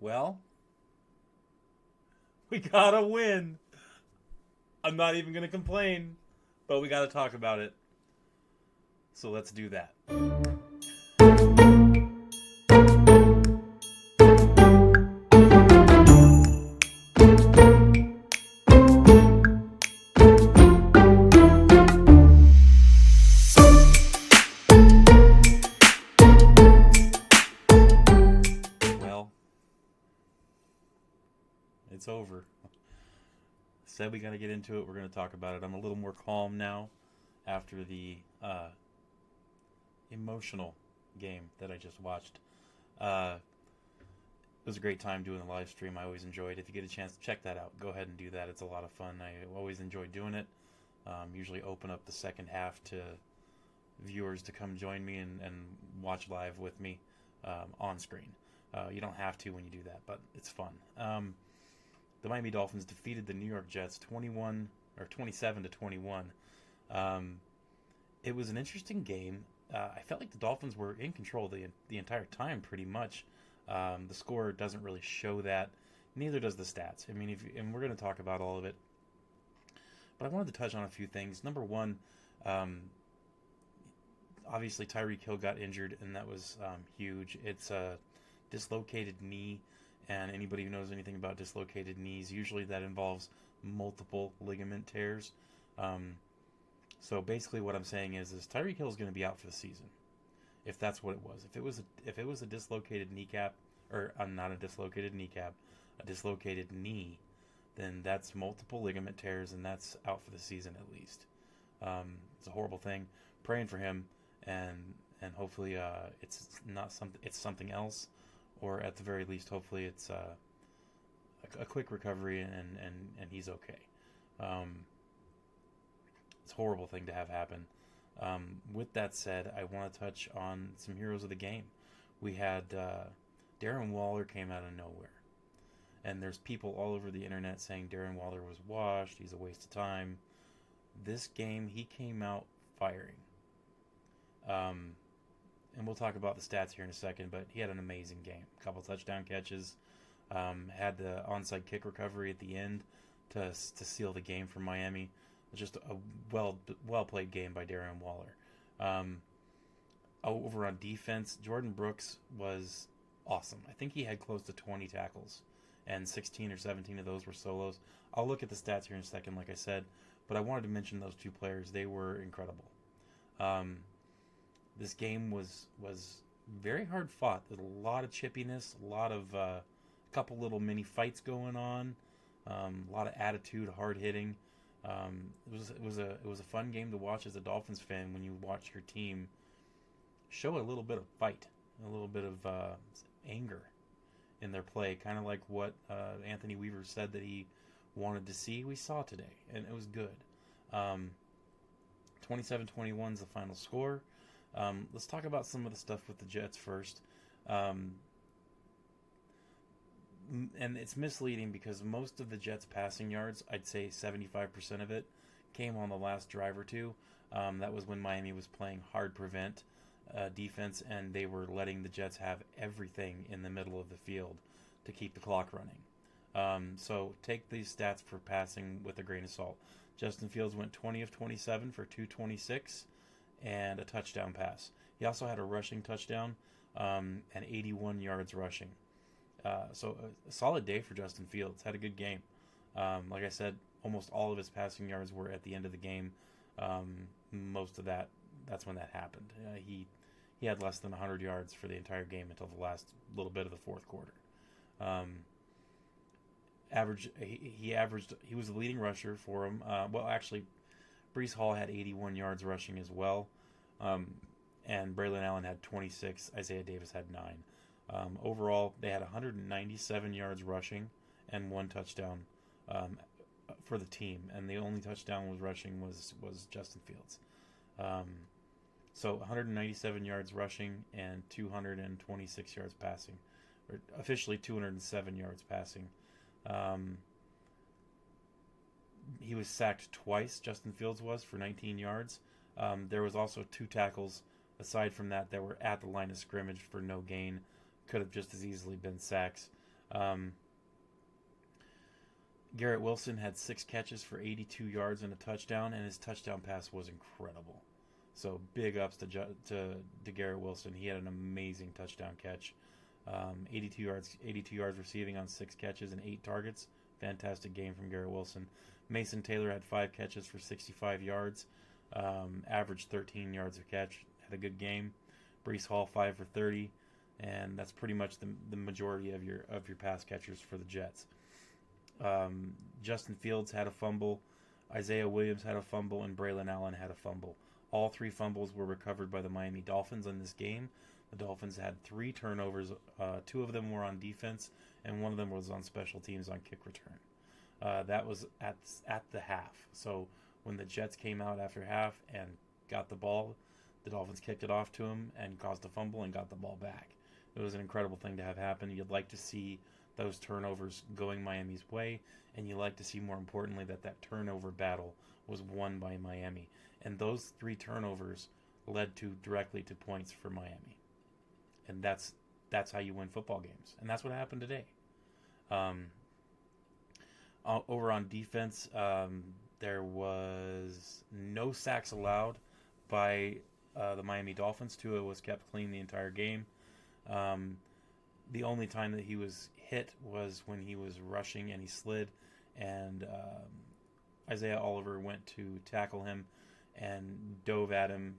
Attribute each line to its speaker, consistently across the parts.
Speaker 1: Well, we gotta win. I'm not even gonna complain, but we gotta talk about it. So let's do that. Well, it's over. Said we gotta get into it. We're gonna talk about it. I'm a little more calm now after the emotional game that I just watched. Uh, it was a great time doing the live stream. I always enjoyed it. If you get a chance to check that out, go ahead and do that. It's a lot of fun. I always enjoy doing it. Usually open up the second half to viewers to come join me and watch live with me on screen. You don't have to when you do that, but it's fun. The Miami Dolphins defeated the New York Jets 27 to 21. Um, it was an interesting game. I felt like the Dolphins were in control the entire time, pretty much. The score doesn't really show that. Neither does the stats. I mean, and we're going to talk about all of it. But I wanted to touch on a few things. Number one, um, obviously Tyreek Hill got injured, and that was huge. It's a dislocated knee, and anybody who knows anything about dislocated knees, usually that involves multiple ligament tears. Um, so basically, what I'm saying is Tyreek Hill is going to be out for the season, if that's what it was. If it was a dislocated kneecap, or not a dislocated kneecap, a dislocated knee, then that's multiple ligament tears, and that's out for the season at least. It's a horrible thing. Praying for him, and hopefully it's not something. It's something else, or at the very least, hopefully it's a quick recovery and he's okay. Um, it's a horrible thing to have happen. With that said, I want to touch on some heroes of the game. We had Darren Waller came out of nowhere. And there's people all over the internet saying Darren Waller was washed, he's a waste of time. This game, he came out firing. Um, and we'll talk about the stats here in a second, but he had an amazing game. A couple touchdown catches, had the onside kick recovery at the end to seal the game for Miami. It was just a well played game by Darren Waller. Um, Over on defense, Jordan Brooks was awesome. I think he had close to 20 tackles, and 16 or 17 of those were solos. I'll look at the stats here in a second, like I said, but I wanted to mention those two players. They were incredible. Um, this game was very hard fought. There's a lot of chippiness, a lot of couple little mini fights going on, a lot of attitude, hard hitting. It was a fun game to watch as a Dolphins fan when you watch your team show a little bit of fight, a little bit of anger in their play, kind of like what Anthony Weaver said that he wanted to see. We saw today, and it was good. 27-21 is the final score. Let's talk about some of the stuff with the Jets first. And it's misleading because most of the Jets' passing yards, I'd say 75% of it, came on the last drive or two. That was when Miami was playing hard prevent defense, and they were letting the Jets have everything in the middle of the field to keep the clock running. So take these stats for passing with a grain of salt. Justin Fields went 20 of 27 for 226 and a touchdown pass. He also had a rushing touchdown and 81 yards rushing. So a solid day for Justin Fields. Had a good game. Like I said, almost all of his passing yards were at the end of the game. Most of that's when that happened. He had less than 100 yards for the entire game until the last little bit of the fourth quarter. He was the leading rusher for him. Well, actually, Breece Hall had 81 yards rushing as well. And Braylon Allen had 26. Isaiah Davis had 9. Overall, they had 197 yards rushing and one touchdown for the team. And the only touchdown was rushing was Justin Fields. So 197 yards rushing and 226 yards passing. Or officially 207 yards passing. He was sacked twice, Justin Fields was, for 19 yards. There was also 2 tackles aside from that were at the line of scrimmage for no gain. Could have just as easily been sacks. Um, Garrett Wilson had 6 catches for 82 yards and a touchdown, and his touchdown pass was incredible. So big ups to Garrett Wilson. He had an amazing touchdown catch. 82 yards receiving on 6 catches and 8 targets. Fantastic game from Garrett Wilson. Mason Taylor had 5 catches for 65 yards, averaged 13 yards a catch. Had a good game. Brees Hall 5 for 30, and that's pretty much the majority of your pass catchers for the Jets. Justin Fields had a fumble, Isaiah Williams had a fumble, and Braylon Allen had a fumble. All 3 fumbles were recovered by the Miami Dolphins in this game. The Dolphins had 3 turnovers. 2 of them were on defense, and 1 of them was on special teams on kick return. That was at the half. So when the Jets came out after half and got the ball, the Dolphins kicked it off to him and caused a fumble and got the ball back. It was an incredible thing to have happen. You'd like to see those turnovers going Miami's way, and you like to see, more importantly, that turnover battle was won by Miami. And those 3 turnovers led directly to points for Miami. And that's how you win football games. And that's what happened today. Over on defense, there was no sacks allowed by the Miami Dolphins. Tua was kept clean the entire game. The only time that he was hit was when he was rushing and he slid, and Isaiah Oliver went to tackle him and dove at him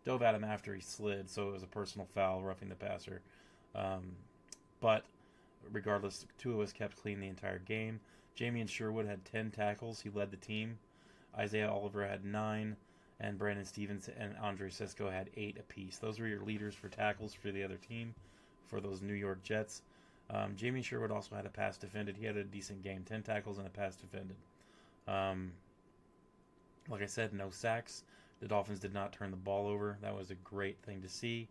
Speaker 1: dove at him after he slid, so it was a personal foul, roughing the passer. But regardless, Tua was kept clean the entire game. Jamien Sherwood had 10 tackles. He led the team. Isaiah Oliver had 9, and Brandon Stevens and Andre Sisco had 8 apiece. Those were your leaders for tackles for the other team, for those New York Jets. Jamien Sherwood also had a pass defended. He had a decent game, 10 tackles and a pass defended. Like I said, no sacks. The Dolphins did not turn the ball over. That was a great thing to see.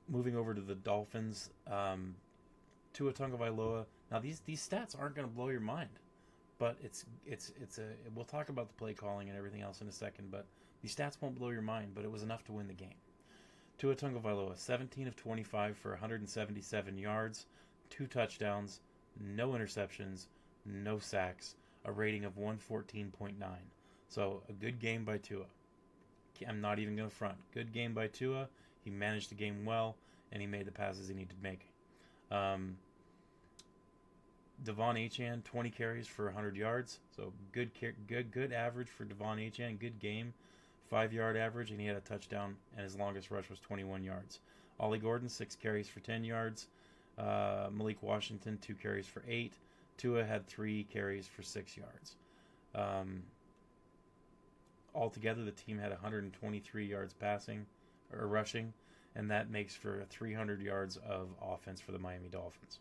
Speaker 1: Moving over to the Dolphins, Tua Tagovailoa. Now these stats aren't going to blow your mind, but we'll talk about the play calling and everything else in a second. But these stats won't blow your mind, but it was enough to win the game. Tua Tagovailoa, 17 of 25 for 177 yards, 2 touchdowns, no interceptions, no sacks, a rating of 114.9. So a good game by Tua. I'm not even going to front. Good game by Tua. He managed the game well, and he made the passes he needed to make. Devon Achane, 20 carries for 100 yards. So good average for Devon Achane. Good game. 5-yard average, and he had a touchdown, and his longest rush was 21 yards. Ollie Gordon, 6 carries for 10 yards. Malik Washington, 2 carries for 8. Tua had 3 carries for 6 yards. Altogether, the team had 123 yards passing or rushing, and that makes for 300 yards of offense for the Miami Dolphins.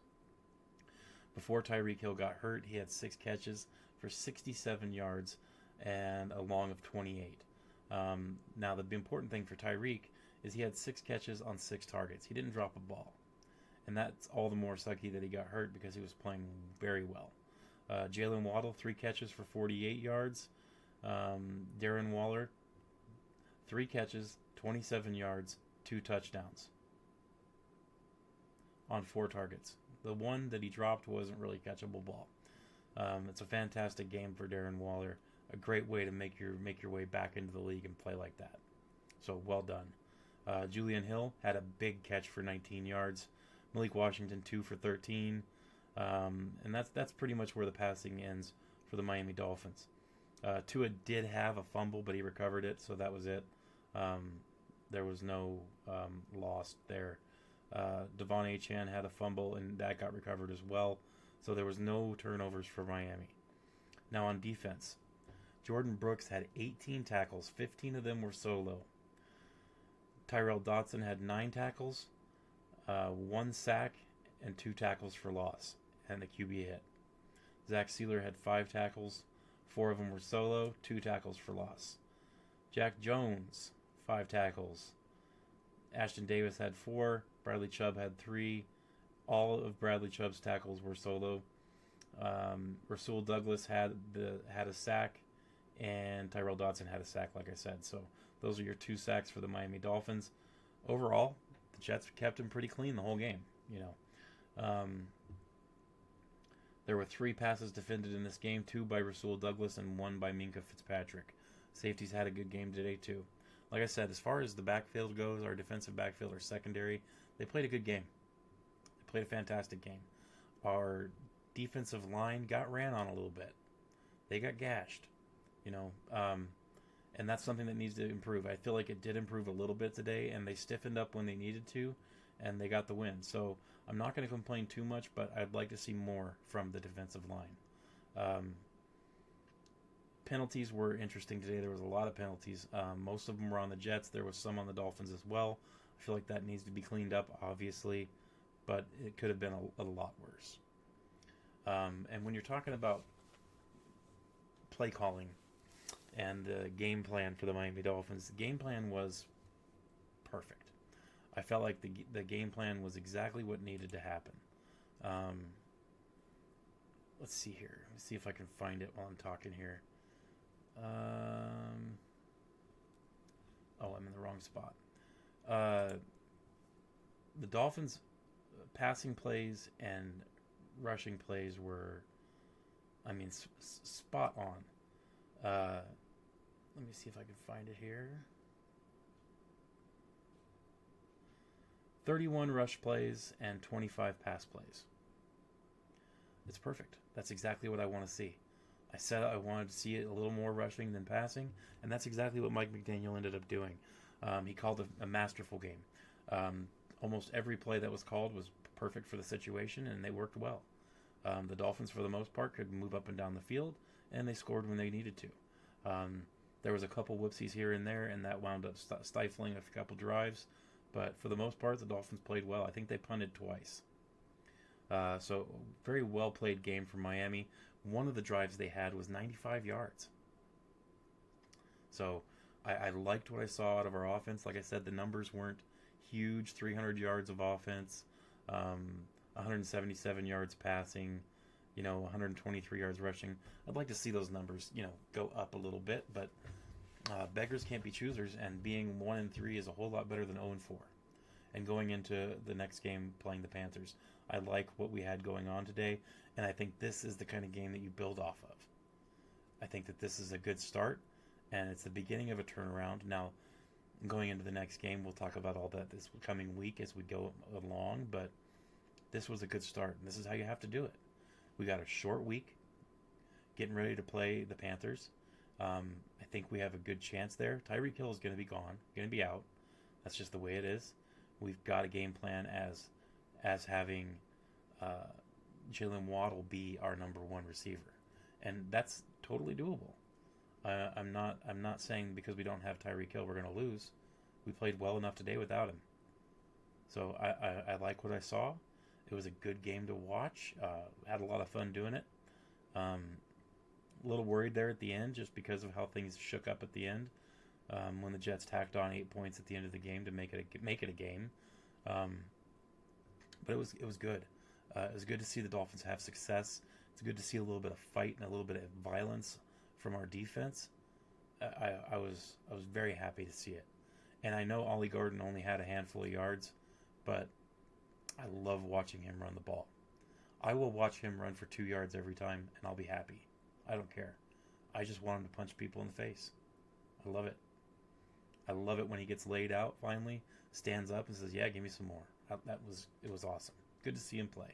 Speaker 1: Before Tyreek Hill got hurt, he had 6 catches for 67 yards and a long of 28. Now, the important thing for Tyreek is he had 6 catches on 6 targets. He didn't drop a ball. And that's all the more sucky that he got hurt because he was playing very well. Jalen Waddle, 3 catches for 48 yards. Darren Waller, 3 catches, 27 yards, 2 touchdowns on 4 targets. The one that he dropped wasn't really a catchable ball. It's a fantastic game for Darren Waller. A great way to make your way back into the league and play like that. So well done. Julian Hill had a big catch for 19 yards. Malik Washington 2 for 13. And that's pretty much where the passing ends for the Miami Dolphins. Tua did have a fumble, but he recovered it, so that was it. There was no loss there. Devon Achane had a fumble, and that got recovered as well. So there was no turnovers for Miami. Now on defense, Jordan Brooks had 18 tackles. 15 of them were solo. Tyrell Dodson had 9 tackles, 1 sack, and 2 tackles for loss, and the QB hit. Zach Sealer had 5 tackles. 4 of them were solo, 2 tackles for loss. Jack Jones, 5 tackles. Ashton Davis had 4. Bradley Chubb had 3. All of Bradley Chubb's tackles were solo. Rasul Douglas had a sack, and Tyrell Dodson had a sack, like I said. So those are your 2 sacks for the Miami Dolphins. overall, the Jets kept him pretty clean the whole game. You know, there were 3 passes defended in this game, 2 by Rasul Douglas and 1 by Minka Fitzpatrick. Safeties had a good game today too. Like I said, as far as the backfield goes, our defensive backfield, our secondary, they played a good game. They played a fantastic game. Our defensive line got ran on a little bit. They got gashed, you know, and that's something that needs to improve. I feel like it did improve a little bit today, and they stiffened up when they needed to, and they got the win. So I'm not going to complain too much, but I'd like to see more from the defensive line. Penalties were interesting today. There was a lot of penalties. Most of them were on the Jets. There was some on the Dolphins as well. I feel like that needs to be cleaned up, obviously, but it could have been a lot worse. And when you're talking about play calling and the game plan for the Miami Dolphins, the game plan was perfect. I felt like the game plan was exactly what needed to happen. Let's see here. Let's see if I can find it while I'm talking here. I'm in the wrong spot. The Dolphins' passing plays and rushing plays were, spot on. Let me see if I can find it here. 31 rush plays and 25 pass plays. It's perfect. That's exactly what I want to see. I said I wanted to see it a little more rushing than passing, and that's exactly what Mike McDaniel ended up doing. He called a masterful game. Almost every play that was called was perfect for the situation, and they worked well. The Dolphins, for the most part, could move up and down the field, and they scored when they needed to. There was a couple whoopsies here and there, and that wound up stifling a couple drives. But for the most part, the Dolphins played well. I think they punted twice. So very well played game for Miami. One of the drives they had was 95 yards. So I liked what I saw out of our offense. Like I said, the numbers weren't huge. 300 yards of offense, 177 yards passing, 123 yards rushing. I'd like to see those numbers, go up a little bit. But beggars can't be choosers, and being 1-3 is a whole lot better than 0-4. And going into the next game playing the Panthers, I like what we had going on today, and I think this is the kind of game that you build off of. I think that this is a good start, and it's the beginning of a turnaround. Now, going into the next game, we'll talk about all that this coming week as we go along, but this was a good start, and this is how you have to do it. We got a short week, getting ready to play the Panthers. I think we have a good chance there. Tyreek Hill is going to be gone, going to be out. That's just the way it is. We've got a game plan as having Jalen Waddle be our number 1 receiver, and that's totally doable. I'm not saying because we don't have Tyreek Hill we're going to lose. We played well enough today without him, so I like what I saw. It was a good game to watch. Had a lot of fun doing it. A little worried there at the end just because of how things shook up at the end. When the Jets tacked on 8 points at the end of the game to make it a game, but it was good. It was good to see the Dolphins have success. It's good to see a little bit of fight and a little bit of violence from our defense. I was very happy to see it, and I know Ollie Gordon only had a handful of yards, but I love watching him run the ball. I will watch him run for 2 yards every time, and I'll be happy. I don't care. I just want him to punch people in the face. I love it. I love it when he gets laid out finally, stands up and says, "Yeah, give me some more." It was awesome. Good to see him play.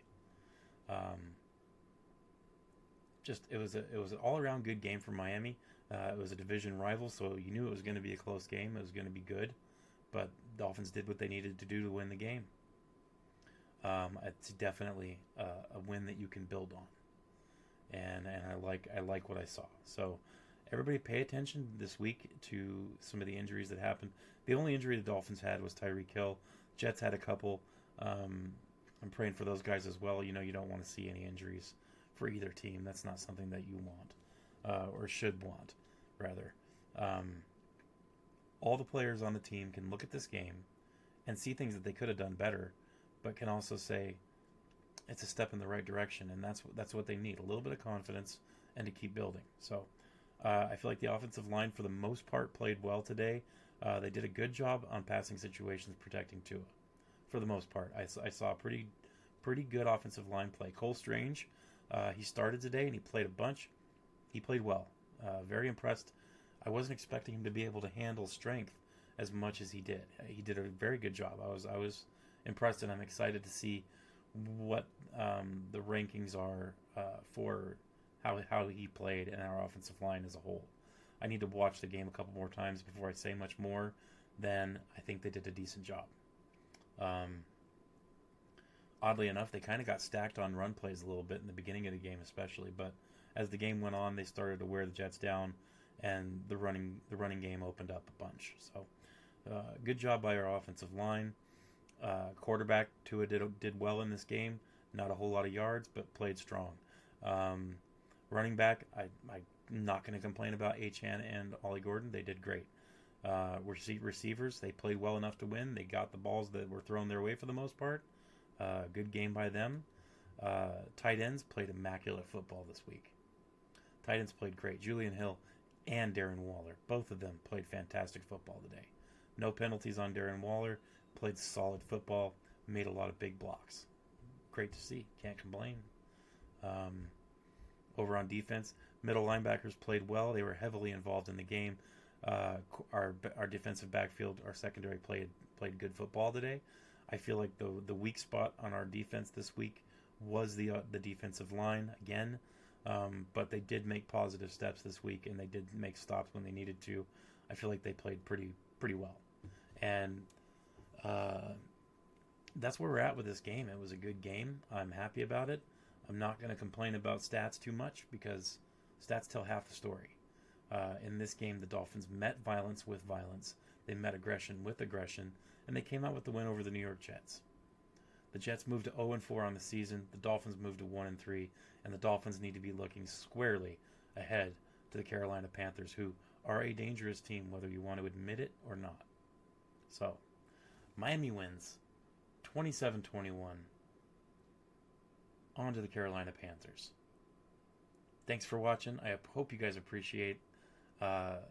Speaker 1: It was an all around good game for Miami. It was a division rival, so you knew it was going to be a close game. It was going to be good, but Dolphins did what they needed to do to win the game. It's definitely a win that you can build on, and I like what I saw. So everybody pay attention this week to some of the injuries that happened. The only injury the Dolphins had was Tyreek Hill. Jets had a couple. I'm praying for those guys as well. You don't want to see any injuries for either team. That's not something that you want, or should want, rather. All the players on the team can look at this game and see things that they could have done better, but can also say it's a step in the right direction, and that's what they need, a little bit of confidence and to keep building. So I feel like the offensive line, for the most part, played well today. They did a good job on passing situations protecting Tua, for the most part. I saw pretty good offensive line play. Cole Strange, he started today and he played a bunch. He played well. Very impressed. I wasn't expecting him to be able to handle strength as much as he did. He did a very good job. I was impressed, and I'm excited to see what the rankings are for how he played and our offensive line as a whole. I need to watch the game a couple more times before I say much more. Then I think they did a decent job. Oddly enough, they kind of got stacked on run plays a little bit in the beginning of the game, especially. But as the game went on, they started to wear the Jets down, and the running game opened up a bunch. So, good job by our offensive line. Quarterback Tua did well in this game. Not a whole lot of yards, but played strong. Running back, I'm not going to complain about Achane and Ollie Gordon. They did great. Receivers, they played well enough to win. They got the balls that were thrown their way for the most part. Good game by them. Tight ends played immaculate football this week. Tight ends played great. Julian Hill and Darren Waller, both of them played fantastic football today. No penalties on Darren Waller. Played solid football. Made a lot of big blocks. Great to see. Can't complain. Over on defense, middle linebackers played well. They were heavily involved in the game. Our defensive backfield, our secondary played good football today. I feel like the weak spot on our defense this week was the defensive line again, but they did make positive steps this week, and they did make stops when they needed to. I feel like they played pretty well, and that's where we're at with this game. It was a good game. I'm happy about it. I'm not going to complain about stats too much because stats tell half the story. In this game, the Dolphins met violence with violence. They met aggression with aggression, and they came out with the win over the New York Jets. The Jets moved to 0-4 on the season. The Dolphins moved to 1-3, and the Dolphins need to be looking squarely ahead to the Carolina Panthers, who are a dangerous team, whether you want to admit it or not. So, Miami wins 27-21 on to the Carolina Panthers. Thanks for watching. I hope you guys appreciate it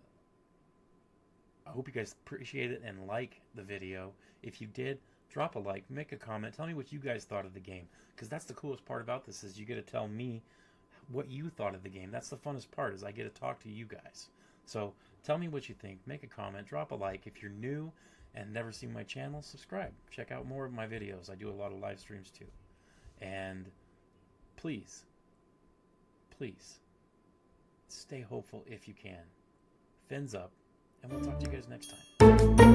Speaker 1: and like the video. If you did, drop a like, make a comment, tell me what you guys thought of the game, because that's the coolest part about this, is you get to tell me what you thought of the game. That's the funnest part, is I get to talk to you guys. So tell me what you think, make a comment, drop a like. If you're new and never seen my channel, subscribe, check out more of my videos. I do a lot of live streams too. And please stay hopeful if you can. Fins up, and we'll talk to you guys next time.